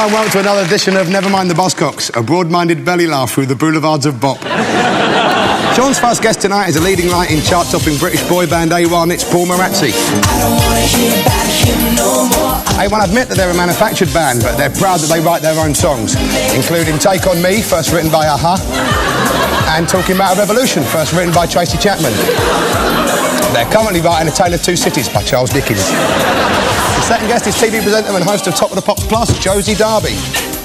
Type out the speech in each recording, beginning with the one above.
Hello and welcome to another edition of Never Mind the Buzzcocks, a broad-minded belly laugh through the boulevards of bop. Sean's first guest tonight is a leading light in chart-topping British boy band A1, it's Paul Marazzi. A1 admit that they're a manufactured band, but they're proud that they write their own songs, including Take On Me, first written by Aha, and Talking About a Revolution, first written by Tracy Chapman. They're currently writing A Tale of Two Cities by Charles Dickens. The second guest is TV presenter and host of Top of the Pops Plus, Josie Darby.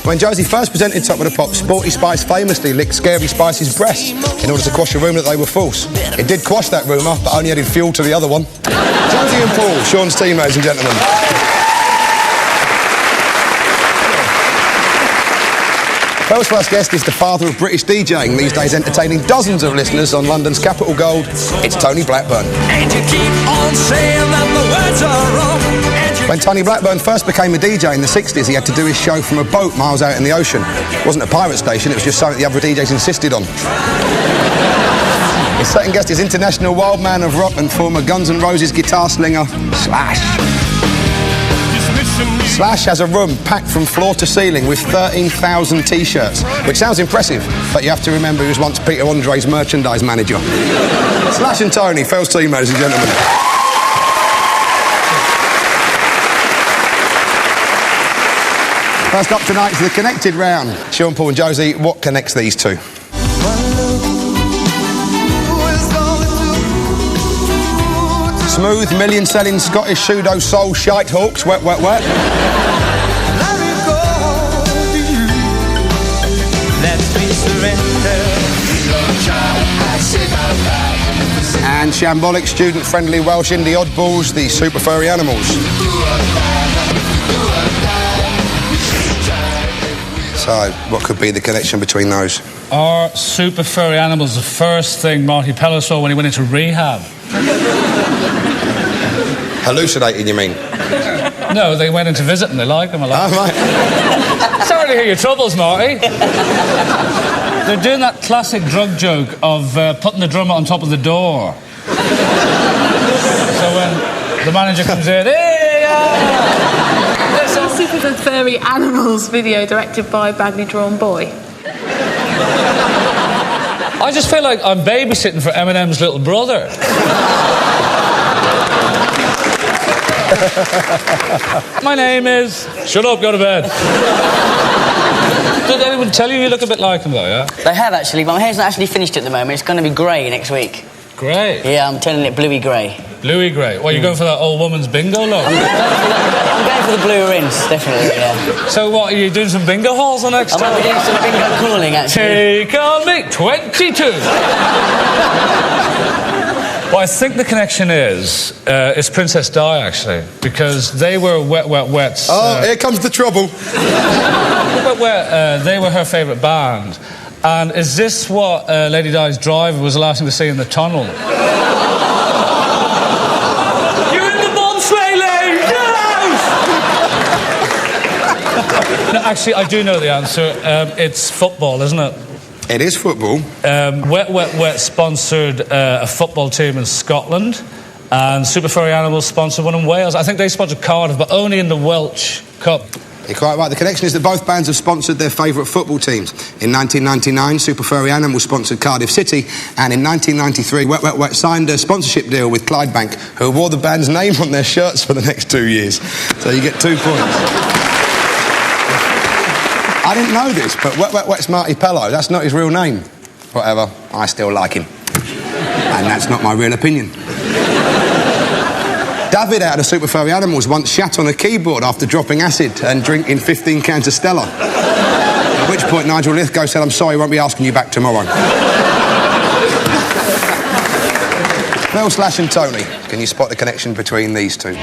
When Josie first presented Top of the Pops, Sporty Spice famously licked Scary Spice's breasts in order to quash a rumour that they were false. It did quash that rumour, but only added fuel to the other one. Josie and Paul, Sean's team, ladies and gentlemen. Pearl's first guest is the father of British DJing, these days entertaining dozens of listeners on London's Capital Gold. It's Tony Blackburn. And you keep on saying that the words are wrong. When Tony Blackburn first became a DJ in the 60s, he had to do his show from a boat miles out in the ocean. It wasn't a pirate station, it was just something the other DJs insisted on. His second guest is international wild man of rock and former Guns N' Roses guitar slinger, Slash. Slash has a room packed from floor to ceiling with 13,000 T-shirts, which sounds impressive, but you have to remember he was once Peter Andre's merchandise manager. Slash and Tony, Phil's team, ladies and gentlemen. First up tonight is the connected round. Sean, Paul and Josie, what connects these two? Smooth, million-selling Scottish pseudo soul shite hawks, wet, wet, wet. And shambolic, student-friendly Welsh indie oddballs, the Super Furry Animals. So, what could be the connection between those? Are Super Furry Animals the first thing Marty Pellow saw when he went into rehab? Hallucinating, you mean? No, they went in to visit and they liked him a lot. Oh, right. Sorry to hear your troubles, Marty. They're doing that classic drug joke of putting the drummer on top of the door. So when the manager comes in, hey, There's a Super Furry Animals video directed by Badly Drawn Boy. I just feel like I'm babysitting for Eminem's little brother. My name is... Shut up, go to bed. Did anyone tell you look a bit like him, though, yeah? They have, actually, but my hair's not actually finished at the moment. It's going to be grey next week. Grey? Yeah, I'm turning it bluey grey. Bluey grey? What, you going for that old woman's bingo look? I'm going for the blue rinse, definitely, yeah. So what, are you doing some bingo halls the next time? I might be doing some bingo calling, actually. Take on me, 22! Well, I think the connection is it's Princess Di, actually, because they were Wet, Wet, Wet's... Oh, here comes the trouble. Wet, Wet, they were her favourite band. And is this what Lady Di's driver was allowed to see in the tunnel? You're in the bobsleigh lane! No, actually, I do know the answer. It's football, isn't it? It is football. Wet, Wet, Wet sponsored a football team in Scotland, and Super Furry Animals sponsored one in Wales. I think they sponsored Cardiff, but only in the Welsh Cup. You're quite right. The connection is that both bands have sponsored their favourite football teams. In 1999, Super Furry Animals sponsored Cardiff City, and in 1993, Wet, Wet, Wet signed a sponsorship deal with Clydebank, who wore the band's name on their shirts for the next 2 years. So you get 2 points. I didn't know this, but Wet, Wet, Wet's Marty Pellow. That's not his real name. Whatever, I still like him. And that's not my real opinion. David out of Super Furry Animals once shat on a keyboard after dropping acid and drinking 15 cans of Stella. At which point Nigel Lithgow said, I'm sorry, won't be asking you back tomorrow. Phil, Slash and Tony, can you spot the connection between these two?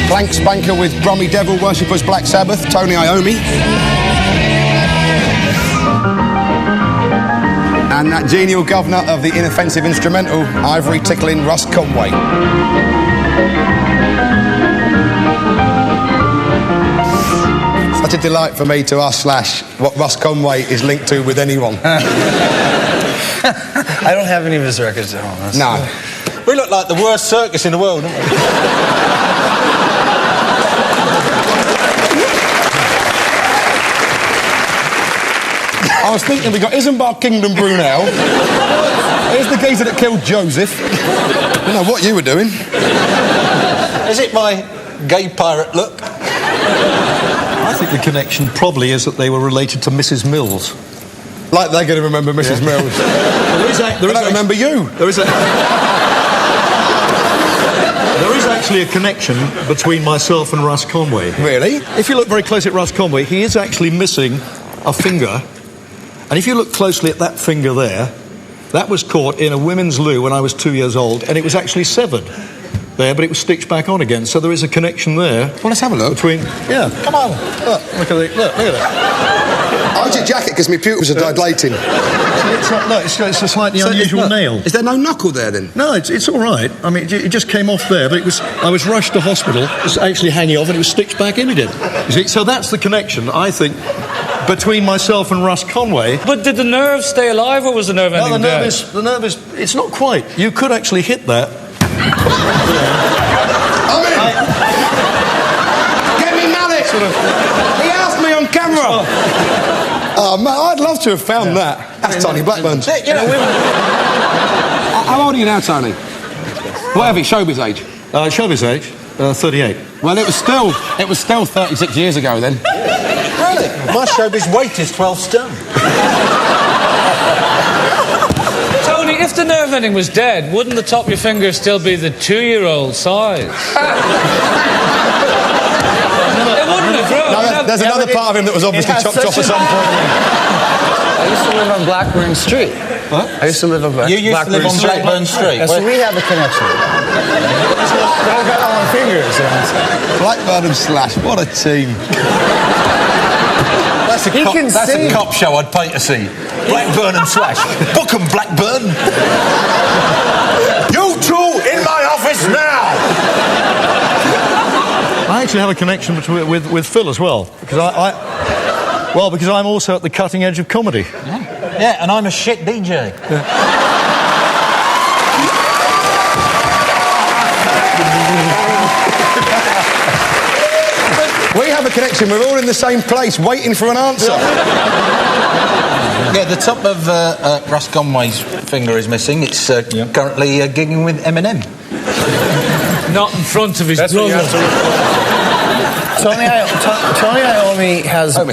Plank spanker with Brummy Devil worshippers Black Sabbath, Tony Iommi. And that genial governor of the inoffensive instrumental, ivory tickling Russ Conway. Such a delight for me to ask Slash what Russ Conway is linked to with anyone. I don't have any of his records at home. No. We look like the worst circus in the world, don't we? I was thinking, we got Isambard Kingdom Brunel. Here's the geezer that killed Joseph. You know what you were doing. Is it my gay pirate look? I think the connection probably is that they were related to Mrs. Mills. Like they're going to remember Mrs. Mills. They don't remember you. There is actually a connection between myself and Russ Conway. Really? If you look very close at Russ Conway, he is actually missing a finger. And if you look closely at that finger there, that was caught in a women's loo when I was 2 years old, and it was actually severed there, but it was stitched back on again. So there is a connection there. Well, let's have a look. Yeah. Come on. Look at that. How's your jacket? Because my pupils are dilating. It's a slightly unusual nail. Is there no knuckle there, then? No, it's all right. I mean, it just came off there, but I was rushed to hospital. It was actually hanging off, and it was stitched back in again. You see? So that's the connection, I think, between myself and Russ Conway. But did the nerve stay alive, or was the nerve ending dead? The nerve is... It's not quite. You could actually hit that. Get me Malik! He asked me on camera! Oh, man, I'd love to have found that. That's Tony Blackburn's. You know, How old are you now, Tony? Whatever, showbiz age. Showbiz age? 38. Well, it was still 36 years ago, then. really? My showbiz weight is 12 stone. Tony, if the nerve ending was dead, wouldn't the top of your finger still be the 2-year-old size? It wouldn't have grown. No, there's another part of him that was obviously chopped off at some point. I used to live on Blackburn Street. What? I used to live on Blackburn Street. You used to live on Blackburn Street? So we have a connection. I've got all my fingers. Blackburn and Slash, what a team. That's a cop show I'd pay to see. Blackburn and Slash. Book 'em, Blackburn. You two in my office now! I actually have a connection with Phil as well, because because I'm also at the cutting edge of comedy. Yeah, and I'm a shit DJ. We have a connection. We're all in the same place, waiting for an answer. Yeah, the top of Russ Conway's finger is missing. It's currently gigging with Eminem. Not in front of his brother. Tony Iommi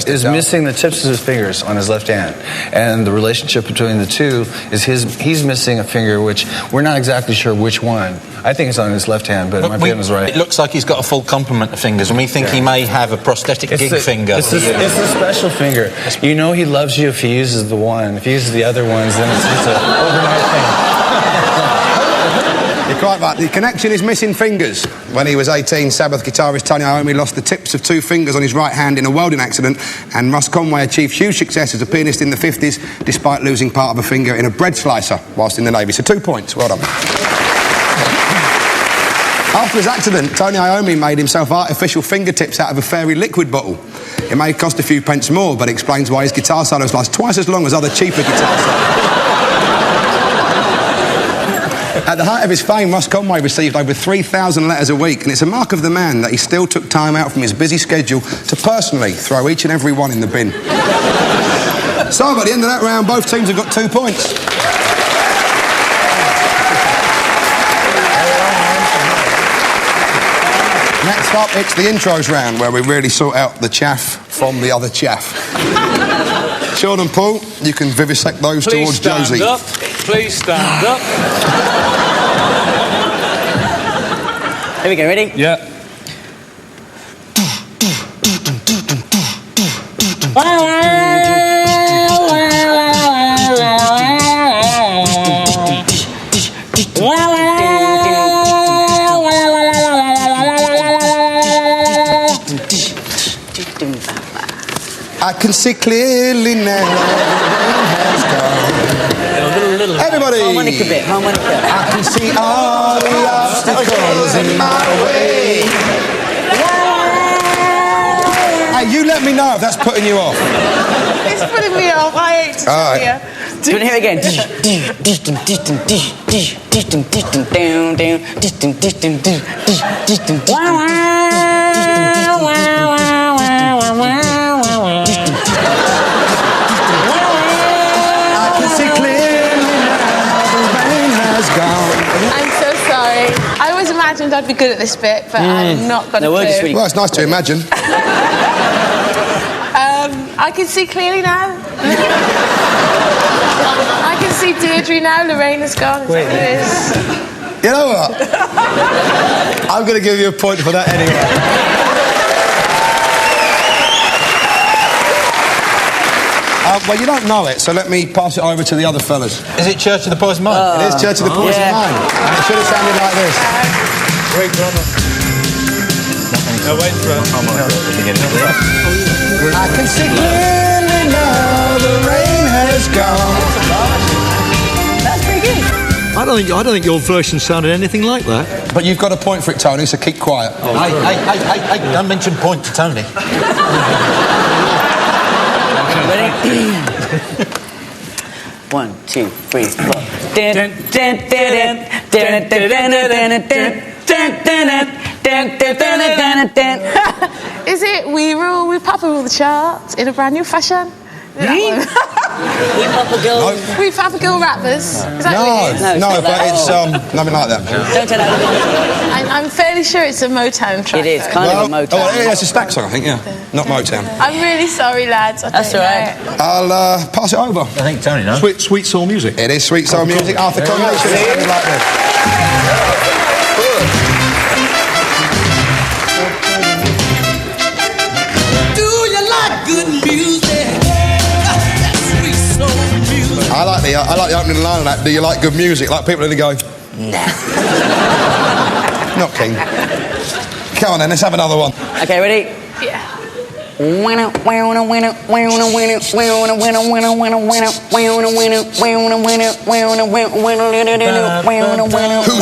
is missing the tips of his fingers on his left hand, and the relationship between the two is he's missing a finger, which we're not exactly sure which one. I think it's on his left hand, but my feeling is right. It looks like he's got a full complement of fingers, and we think he may have a prosthetic gig finger. It's a special finger. You know he loves you if he uses the one. If he uses the other ones, then it's just an overnight thing. You're quite right. The connection is missing fingers. When he was 18, Sabbath guitarist Tony Iommi lost the tips of 2 fingers on his right hand in a welding accident, and Russ Conway achieved huge success as a pianist in the 50s, despite losing part of a finger in a bread slicer whilst in the Navy. So 2 points. Well done. After his accident, Tony Iommi made himself artificial fingertips out of a fairy liquid bottle. It may cost a few pence more, but explains why his guitar solos last twice as long as other cheaper guitar solos. At the height of his fame, Russ Conway received over 3,000 letters a week, and it's a mark of the man that he still took time out from his busy schedule to personally throw each and every one in the bin. So, by the end of that round, both teams have got 2 points. Next up, it's the intros round, where we really sort out the chaff from the other chaff. Sean and Paul, you can vivisect those towards Josie. Please stand up. Here we go, ready? Yeah. I can see clearly now. Everybody! Harmonica bit, harmonica. I can see all the obstacles in my way. I Hey, you let me know if that's putting you off. It's putting me off. I hate to tell you. Do you want to hear it again? I can see clearly now the rain has gone. I'm so sorry. I always imagined I'd be good at this bit, but I'm not going to No, we're just really... Well, it's nice to imagine. I can see clearly now. I can see Deirdre now. Lorraine has gone. Wait. You know what? I'm going to give you a point for that anyway. Well, you don't know it, so let me pass it over to the other fellas. Is it Church of the Poison Mind? It is Church of the Poison Mind. And it should have sounded like this. Great drummer. No, wait for it. I can see clearly now the rain has gone. That's pretty good. I don't think your version sounded anything like that. But you've got a point for it, Tony, so keep quiet. Hey, don't mention point to Tony. Ready? 1, 2, 3, 4. Is it We Rule, We Papa Rule the Charts in a brand new fashion? We Papa Girl. We Papa Girl rappers. Is that what it is? No, but it's nothing like that. Don't tell that. I'm fairly sure it's a Motown track. It is kind of a Motown. Oh, yeah, it's a Stack song, I think, yeah. Not Motown. I'm really sorry, lads. That's all right. I'll pass it over. I think Tony knows. Sweet soul music. It is sweet soul music. Arthur Conley should have sounded like this. I like the opening line of that. Do you like good music? Like people who go, nah. Not keen. Come on then, let's have another one. Okay, ready? Yeah. Who's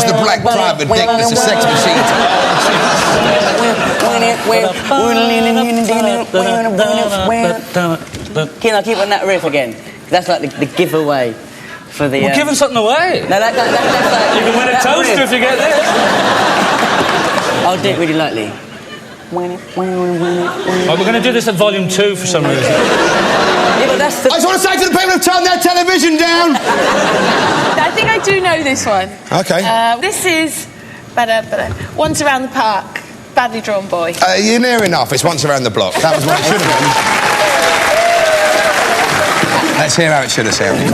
the black private dick that's a sex machine? Can I keep on that riff again? That's like the giveaway for the... We're giving something away. No, that's like... You can win a toaster if you get this. I'll do it really lightly. Right, we're going to do this at volume 2 for some reason. Yeah, but that's the... I just want to say to the people who've turned their television down. I think I do know this one. Okay. This is Once Around the Park, Badly Drawn Boy. You're near enough. It's Once Around the Block. That was what it should have been. Let's hear how it should have sounded.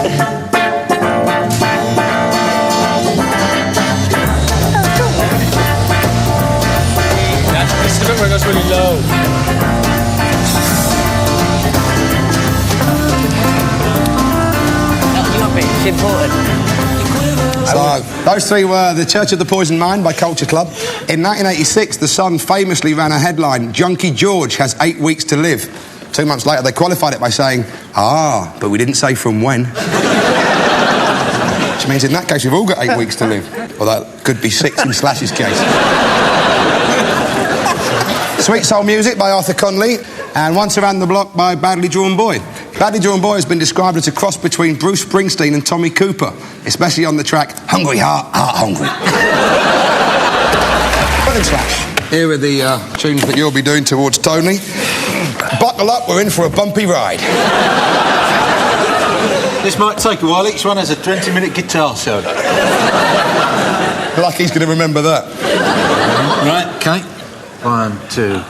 This is the bit where it goes really low. It's important. So, those three were The Church of the Poison Mind by Culture Club. In 1986, The Sun famously ran a headline, Junkie George has 8 weeks to live. 2 months later, they qualified it by saying, but we didn't say from when. Which means in that case, we've all got 8 weeks to live. Well, that could be 6 in Slash's case. Sweet Soul Music by Arthur Conley and Once Around the Block by Badly Drawn Boy. Badly Drawn Boy has been described as a cross between Bruce Springsteen and Tommy Cooper, especially on the track Hungry Heart, Heart Hungry. Well, Slash, here are the tunes that you'll be doing towards Tony. Buckle up, we're in for a bumpy ride. This might take a while. Each one has a 20-minute guitar solo. Like he's going to remember that. Right, okay. 1, 2.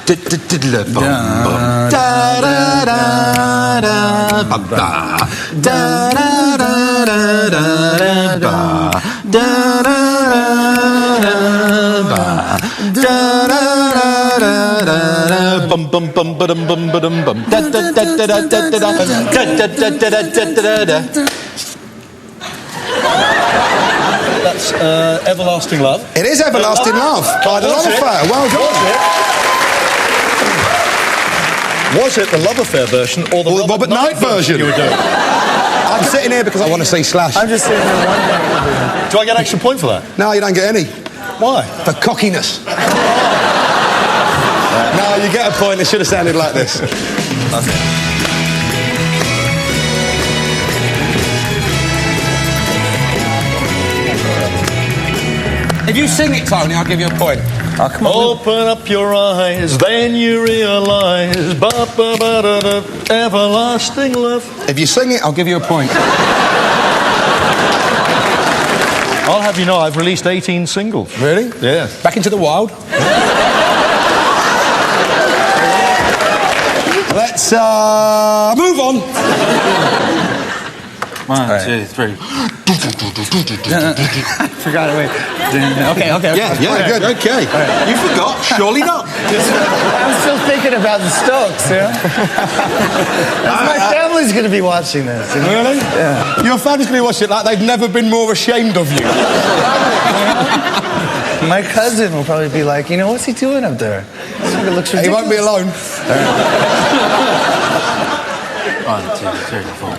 That's Everlasting Love. It is Everlasting Love by the Love Affair. Well done. Was it the Love Affair version or the Robert Knight version you were doing? I'm sitting here because I want to see Slash. I'm just sitting here wondering. Do I get an extra point for that? No, you don't get any. Why? For cockiness. No, No, you get a point. It should have sounded like this. If you sing it, Tony, I'll give you a point. Oh, come on. Open up your eyes, then you realise, everlasting love. If you sing it, I'll give you a point. I'll have you know, I've released 18 singles. Really? Yeah. Back into the wild. Let's move on. 1, 2, 3. Forgot it. Wait. Okay. Yeah, good. Okay. Right. You forgot? Surely not. I'm still thinking about the Stokes, my family's going to be watching this. You know? Really? Yeah. Your family's going to watch it like they've never been more ashamed of you. My cousin will probably be like, you know, what's he doing up there? This fucking looks ridiculous. He won't be alone. 1, 2, 3, 4.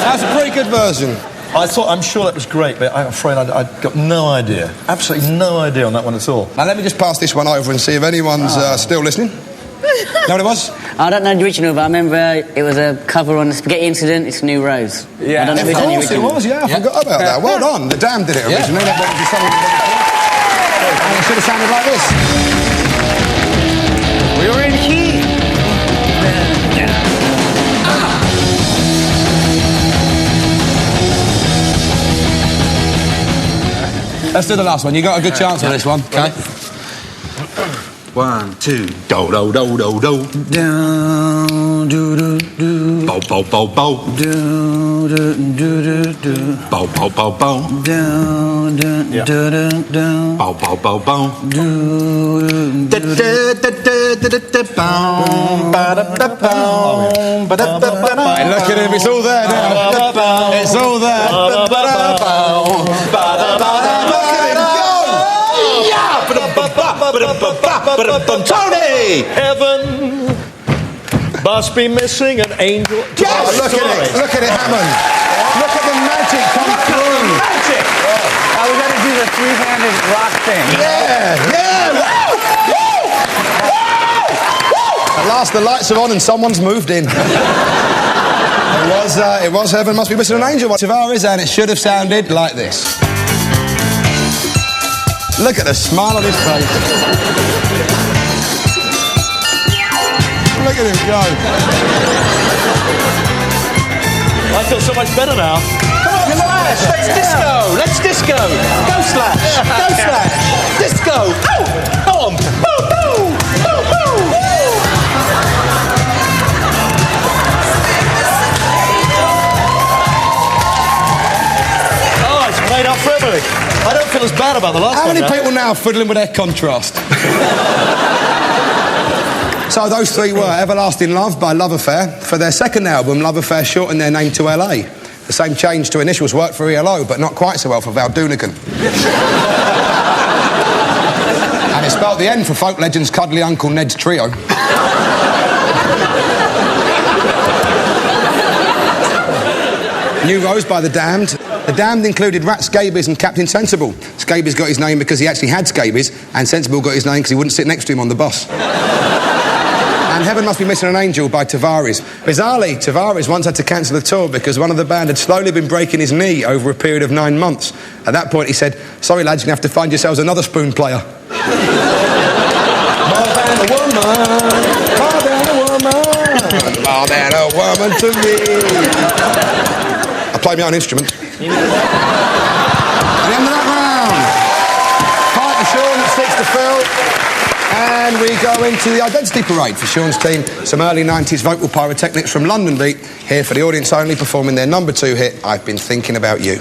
That's a pretty good version. I'm sure that was great, but I'm afraid I got no idea. Absolutely no idea on that one at all. Now, let me just pass this one over and see if anyone's still listening. Know what it was? I don't know the original, but I remember it was a cover on the Spaghetti Incident. It's New Rose. Yeah, I don't know of course it was. Yeah, I forgot about that. Well done. The Damned did it originally. Yeah. And it should have sounded like this. We were in key. Let's do the last one. You got a good chance for this one. Okay. 1, 2. Do do do do do. Down, do do do. Bow bow bow bow. Do do do do do. Bow bow bow bow. Down, down, down, down. Bow bow bow bow. Do do do. Hey, look at him. It's all there now. It's all there. Tony! Heaven must be missing an angel. Yes! Look at it, Hammond. Look at the magic come through. Magic! I was going to do the three-handed rock thing. Yeah! At last the lights are on and someone's moved in. It was Heaven Must Be Missing an Angel. Tavares, and it should have sounded like this. Look at the smile on his face. Look at him go. I feel so much better now. Come on, Slash! Let's disco! Let's disco! Go Slash! Go Slash! Disco! Oh! Go on! Boo! Boo! Boo! Boo! Oh, it's played out for everybody. I don't feel as bad about the last one. How many people now are fiddling with their contrast? So those three were Everlasting Love by Love Affair. For their second album, Love Affair shortened their name to LA. The same change to initials worked for ELO, but not quite so well for Val Doonican. And it spelt the end for folk legends Cuddly Uncle Ned's Trio. New Rose by The Damned. The Damned included Rat Scabies and Captain Sensible. Scabies got his name because he actually had scabies, and Sensible got his name because he wouldn't sit next to him on the bus. And Heaven Must Be Missing an Angel by Tavares. Bizarrely, Tavares once had to cancel a tour because one of the band had slowly been breaking his knee over a period of 9 months. At that point he said, "Sorry lads, you're going to have to find yourselves another spoon player." More than a woman, more than a woman, more than a woman to me. I play my own instrument. At the end of that round, Pike and Sean, 6 to Phil. And we go into the identity parade for Sean's team. Some early 90s vocal pyrotechnics from London Beat, here for the audience only, performing their number 2 hit, I've Been Thinking About You.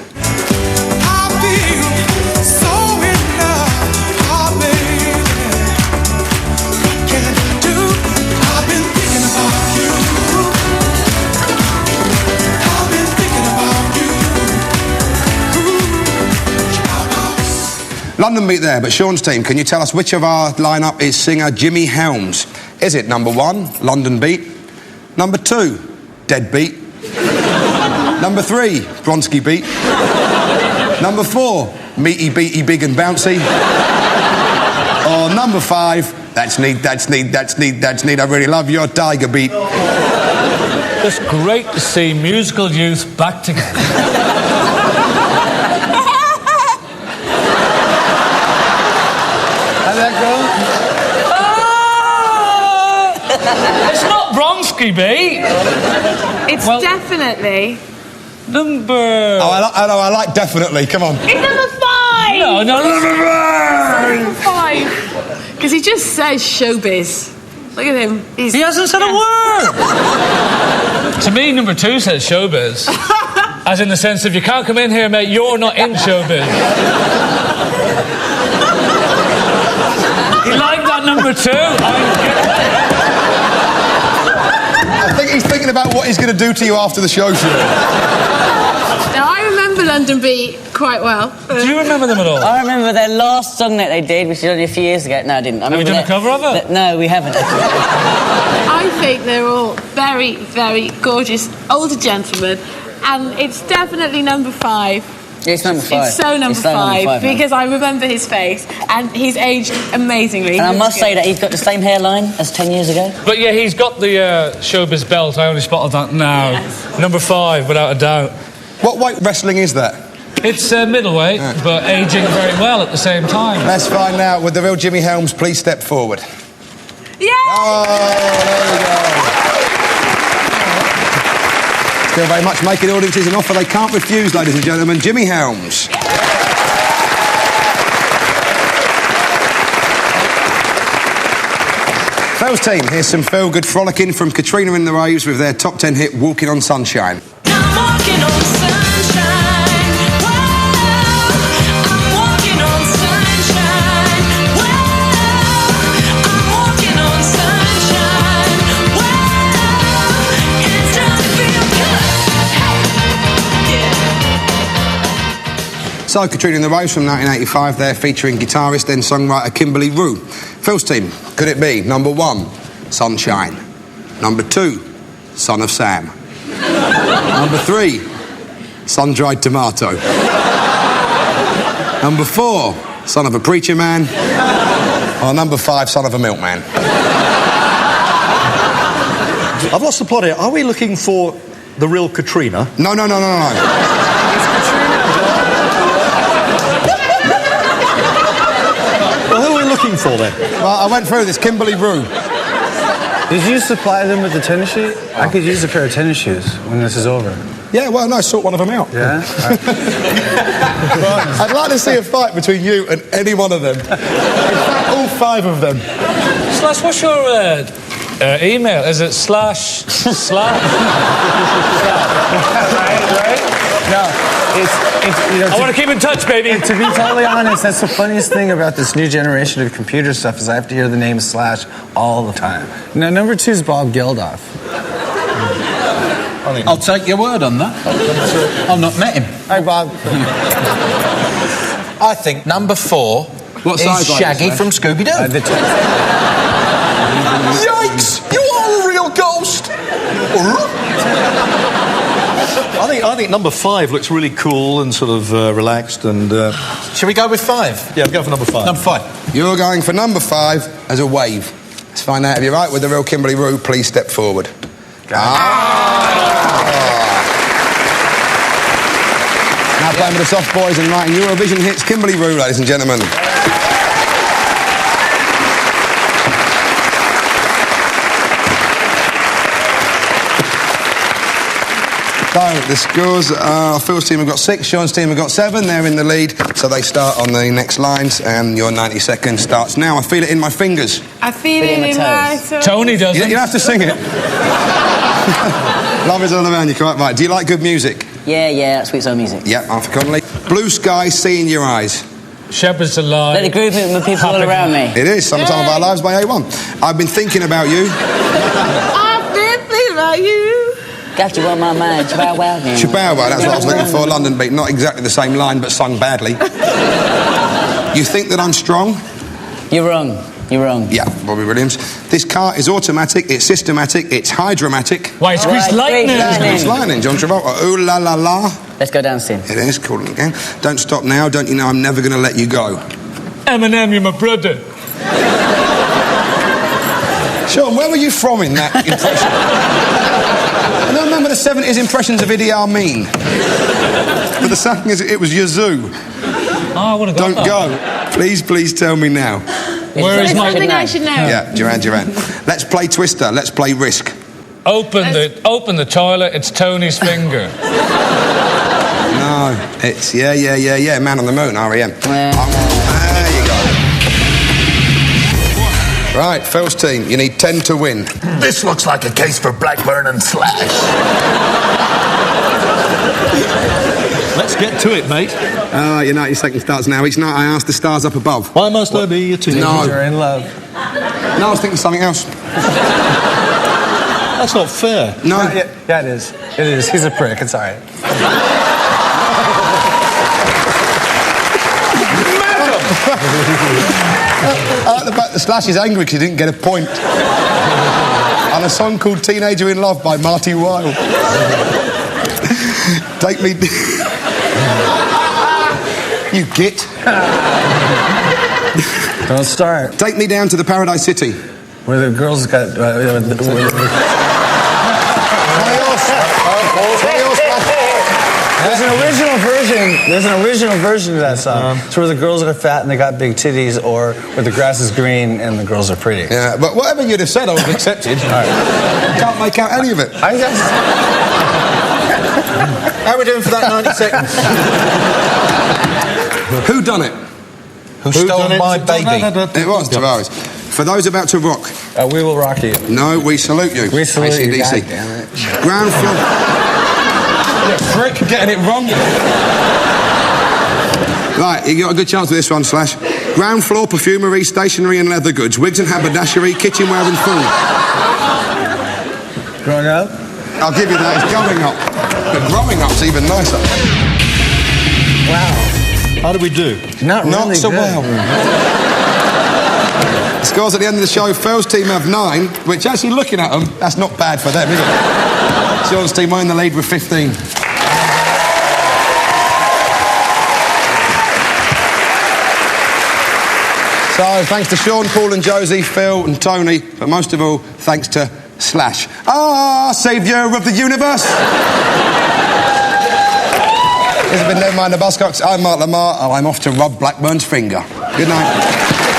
London Beat there, but Sean's team, can you tell us which of our lineup is singer Jimmy Helms? Is it number 1, London Beat? Number 2, Deadbeat? Number 3, Bronski Beat? Number 4, Meaty Beaty Big and Bouncy? Or number 5, that's neat, I really love your Tiger Beat. It's great to see musical youth back together. How'd that go? It's not Bronski Beat. It's definitely... Number... Oh, I like definitely, come on. It's number 5! No, number 5! Because he just says showbiz. Look at him. He hasn't said a word! To me, number 2 says showbiz. As in the sense, if you can't come in here, mate, you're not in showbiz. You like that number 2? I think he's thinking about what he's going to do to you after the show, Now, I remember London Beat quite well. Do you remember them at all? I remember their last song that they did, which was only a few years ago. No, I didn't. Have we done a cover of it? No, we haven't. I think they're all very, very gorgeous older gentlemen, and it's definitely number 5. It's number 5. It's so number 5 because I remember his face, and he's aged amazingly. And I must say that he's got the same hairline as 10 years ago. But yeah, he's got the showbiz belt. I only spotted that now. Yes. Number 5, without a doubt. What weight wrestling is that? It's middleweight, but aging very well at the same time. Let's find out. With the real Jimmy Helms, please step forward. Yeah! Oh, there we go. Still very much making audiences an offer they can't refuse, ladies and gentlemen. Jimmy Helms. Phil's team, here's some feel-good frolicking from Katrina and the Waves with their top 10 hit, Walking on Sunshine. I'm walking on sunshine. Whoa, I'm walking on sunshine. Whoa, I'm walking on sunshine. Whoa, it's time to feel good. Yeah. So, Katrina and the Waves from 1985 there, featuring guitarist and songwriter Kimberly Rue. Phil's team, could it be number 1, Sunshine? Number 2, Son of Sam? Number 3, Sun-Dried Tomato? Number 4, Son of a Preacher Man? Or number 5, Son of a Milkman? I've lost the plot here. Are we looking for the real Katrina? No. Well, who are we looking for then? Well, I went through this, Kimberly Rue. Did you supply them with the tennis shoe? I could use a pair of tennis shoes when this is over. Yeah, well, no, sort one of them out. Yeah? Well, I'd like to see a fight between you and any one of them. In fact, all 5 of them. Slash, what's your email? Is it slash? Right? No, it's you know, I want to keep in touch, baby. to be totally honest, that's the funniest thing about this new generation of computer stuff is I have to hear the name Slash all the time. Now, number 2 is Bob Geldof. I'll take your word on that. I've not met him. Hi, Bob. I think number 4 What is size like Shaggy this, from Scooby-Doo. Yikes! You are a real ghost! I think number 5 looks really cool and sort of relaxed and... Shall we go with 5? Yeah, go for number 5. Number 5. You're going for number 5 as a wave. Let's find out if you're right with the real Kimberly Rue. Please step forward. Now playing with the Soft Boys and writing Eurovision hits, Kimberly Rue, ladies and gentlemen. So, the scores are Phil's team have got 6, Sean's team have got 7. They're in the lead, so they start on the next lines, and your 90 seconds starts now. I feel it in my fingers. I feel it in my toes. Tony does You it. don't have to sing it. Love is all around you, quite right. Do you like good music? Yeah, sweet soul music. Yeah, Arthur Connolly. Blue sky, sea in your eyes. Shepherds alive. Let the groove with people all around me. It is, Sometime of Our Lives by A1. I've been thinking about you. I've been thinking about you. Got you on my mind. Wow. Chihuahua, that's what I was looking for. London Beat. Not exactly the same line, but sung badly. You think that I'm strong? You're wrong. You're wrong. Yeah, Bobby Williams. This car is automatic, it's systematic, it's hydromatic. Why, it's Grease Lightning. It's Grease Lightning, John Travolta. Ooh la la la. Let's go down soon. It is, call it again. Don't stop now, don't you know I'm never going to let you go. Eminem, you're my brother. Sean, where were you from in that impression? I don't remember the 70s impressions of Idi Amin. But the second is, it was Yazoo. Oh, I would have got Don't go. Please, please tell me now. Where is my... Something I should know. Yeah, Duran. Let's play Twister. Let's play Risk. Open the toilet, it's Tony's finger. No, it's yeah. Man on the Moon, R.E.M. There you go. Right, Phil's team, you need 10 to win. This looks like a case for Blackburn and Slash. Let's get to it, mate. Your 90 second starts now. Each night I ask the stars up above. Why must I be a teenager? No. You're in love. No, I was thinking something else. That's not fair. No. Yeah, it is. It is. He's a prick. It's all right. I like the fact that Slash is angry because he didn't get a point. On a song called Teenager in Love by Marty Wilde. Take me... You git. Don't start. Take me down to the Paradise City. Where the girls got... There's an original version of that song. It's where the girls are fat and they got big titties, or where the grass is green and the girls are pretty. Yeah, but whatever you'd have said, I would have accepted. All right. Can't make out any of it. I guess. How are we doing for that 90 seconds? Who done it? Who stole my baby? It was Tavares. For those about to rock. We will rock you. No, we salute you. We salute you. AC/DC. God damn it. Ground floor. You prick, getting it wrong. Right, you got a good chance with this one, Slash. Ground floor, perfumery, stationery and leather goods, wigs and haberdashery, kitchenware and food. Growing up? I'll give you that, it's going up. The growing up's even nicer. Wow. How do we do? Not really so good. well. The scores at the end of the show, Phil's team have 9, which actually looking at them, that's not bad for them, is it? Sean's team are in the lead with 15. So, thanks to Sean, Paul and Josie, Phil and Tony, but most of all, thanks to Slash. Saviour of the universe! This has been Never Mind the Buzzcocks. I'm Mark Lamar, and I'm off to rub Blackburn's finger. Good night.